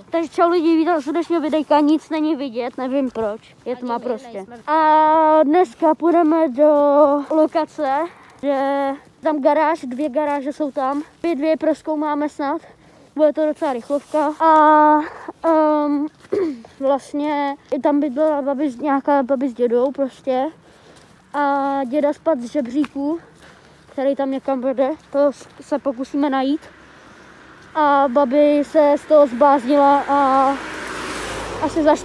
Takže čau lidi, vítám z dnešního videjka, nic není vidět, nevím proč, je tma prostě. A dneska půjdeme do lokace, že tam garáž, 2 garáže jsou tam, 2 prozkoumáme snad, bude to docela rychlovka. A vlastně tam bydlela nějaká babi s dědou prostě a děda spadl z žebříku, který tam někam vede, to se pokusíme najít. A babi se z toho zbláznila a asi za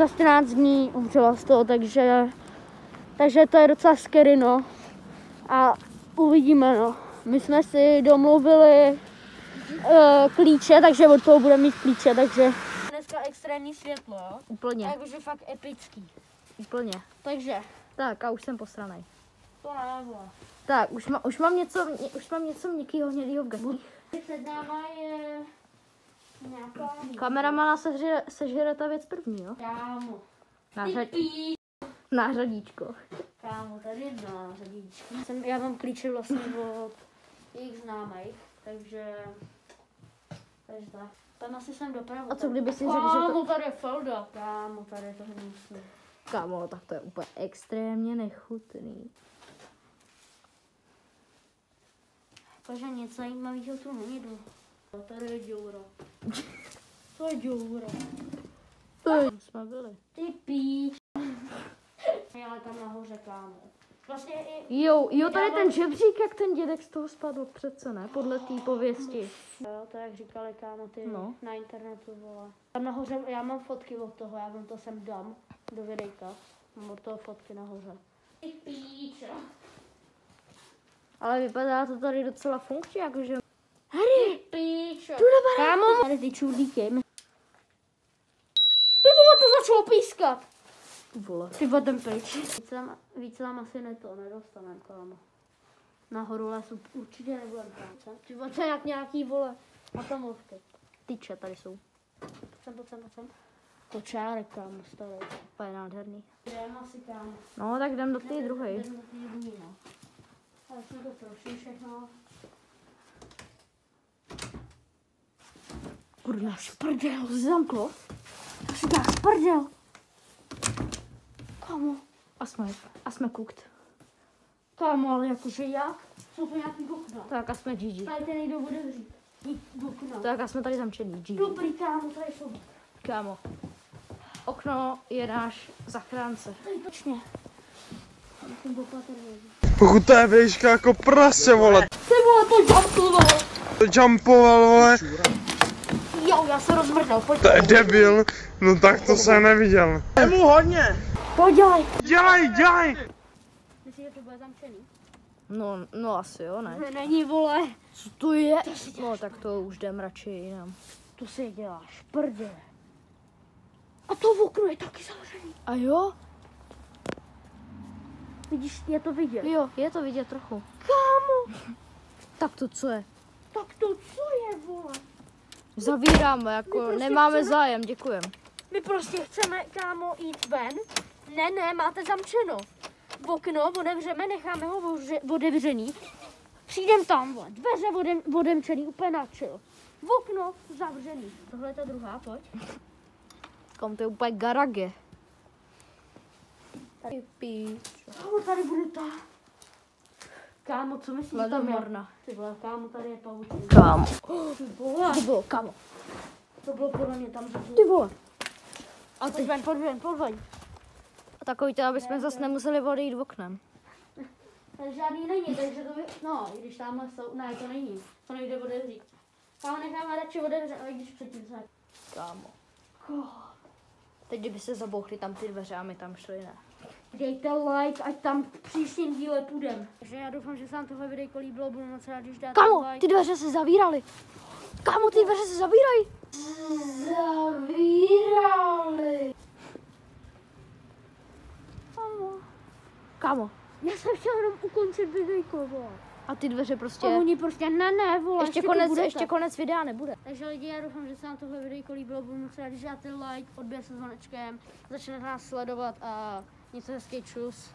14 dní umřela z toho, takže to je docela scary, no. A uvidíme, no. My jsme si domluvili klíče, takže od toho budeme mít klíče, takže... Dneska extrémní světlo, jo? Úplně. Takže fakt epický. Úplně. Takže... Tak a už jsem posranej. To nebylo. Tak, už mám něco měkkýho hnědýho v gastích. Před náma je nějaká... Kameramana sežere ta věc první, jo? Kámo. Nářadíčko. Kámo, tady je nářadíčko. Já mám klíče vlastně od jejich známých, takže tak. Tam asi jsem dopravu. A co kdyby si řekl, že to... Kámo, tady je felda. Kámo, tady je to hnusný. Kámo, tak to je úplně extrémně nechutný. Takže nic zajímavého tu nejdu. Tady je děura. To je děura. Tam jsme byli. Ty píč. Ale tam nahoře, kámo. Vlastně Jo, tady ten žebřík, jak ten dědek z toho spadl přece, ne? Podle té pověsti. Jo, to jak říkali, kámo, ty no. Na internetu, vole. Tam nahoře, já mám fotky od toho, já vám to sem dám do videjka. Mám od toho fotky nahoře. Ty píčo. Ale vypadá to tady docela funkčně, jakože... Harry! Píčo! Kámo! Tady ty čudlíky. Ty vole, to začalo pískat! Vole. Ty vodem pryč. Víc nám asi nedostaneme, kámo. Nahoru lesu určitě nebudeme kámo. Ty vole, to je jak nějaký, vole, atomovky. Tyče tady jsou. Pojď sem. Kočárek, kámo, starý. To je nádherný. Jdem asi, kámo. No, tak jdem do té druhé. Jdem do té druhé, no. Ale jsme to prošli všechno. Kurňa, šprdel, zamklo. To si dá sprdel. Kámo. A jsme cooked. Kámo, ale jakože jak? Jsou to nějaký okna. Tak a jsme GG. Tady ten někdo bude vřít. Okna. Tak a jsme tady zamčený, GG. Dobrý, kámo, tady jsou. Kámo. Okno je náš zachránce. Tady točně. Musím dopatrně. Pokud to je výška jako prase, vole. Ty vole, to jumpoval. To jumpoval, vole. Jo, já se rozmrdal, pojď. To je debil. No tak to jsem neviděl. Je mu hodně. Pojď, dělej. Dělej. Myslíš, že to bude zamčený? No asi jo, ne? Není, vole. Co to je? No tak to už jdem radši jinam. To si děláš, prdě. A to okno je taky zavřený. A jo? Vidíš, je to vidět. Jo, je to vidět trochu. Kámo. Tak to co je? Tak to co je, vole? Zavíráme, jako prostě nemáme chceme- zájem, děkujem. My prostě chceme, kámo, jít ven. Ne, máte zamčeno. Okno otevřeme, necháme ho otevřený. Přijdem tam, vole. Dveře otevřený, úplně na chill. Okno zavřený. Tohle je ta druhá, pojď. Kam to je úplně garage. Tady píčo. Kámo, tady bude ta. Kámo, co myslíš, že tam je? Ledomorna. Ty vole, kámo, tady je pavučina. Kámo. Ty vole. To bylo, kámo. To bylo podle mě tam, že... Ty vole. A teď pojď ven. A takový to, aby jsme zase nemuseli odejít oknem. Tady žádný není, takže to by... No, i když tamhle jsou... Ne, to není. To nejde otevřít. Kámo, necháme radši otevřít, ale když předtím se... Kámo. Teď kdyby se zabouchly tam ty dveře a my tam šli, ne? Dejte like, ať tam v příštím díle půjdem. Takže já doufám, že se vám tohle videjko líbilo, budu moc rád, když dáte Kámo, like. ty dveře se zavíraly. Kámo, ty dveře se zavírají. Zavírali. Kámo. Já jsem chtěl jenom ukončit videjko, vole. A ty dveře prostě... A oni prostě ne, vole, Ještě konec videa nebude. Takže lidi, já doufám, že se vám tohle videjko líbilo, budu moc rád, když dáte like, odběr se zvonečkem, začnete nás sledovat a něco hezký, čus.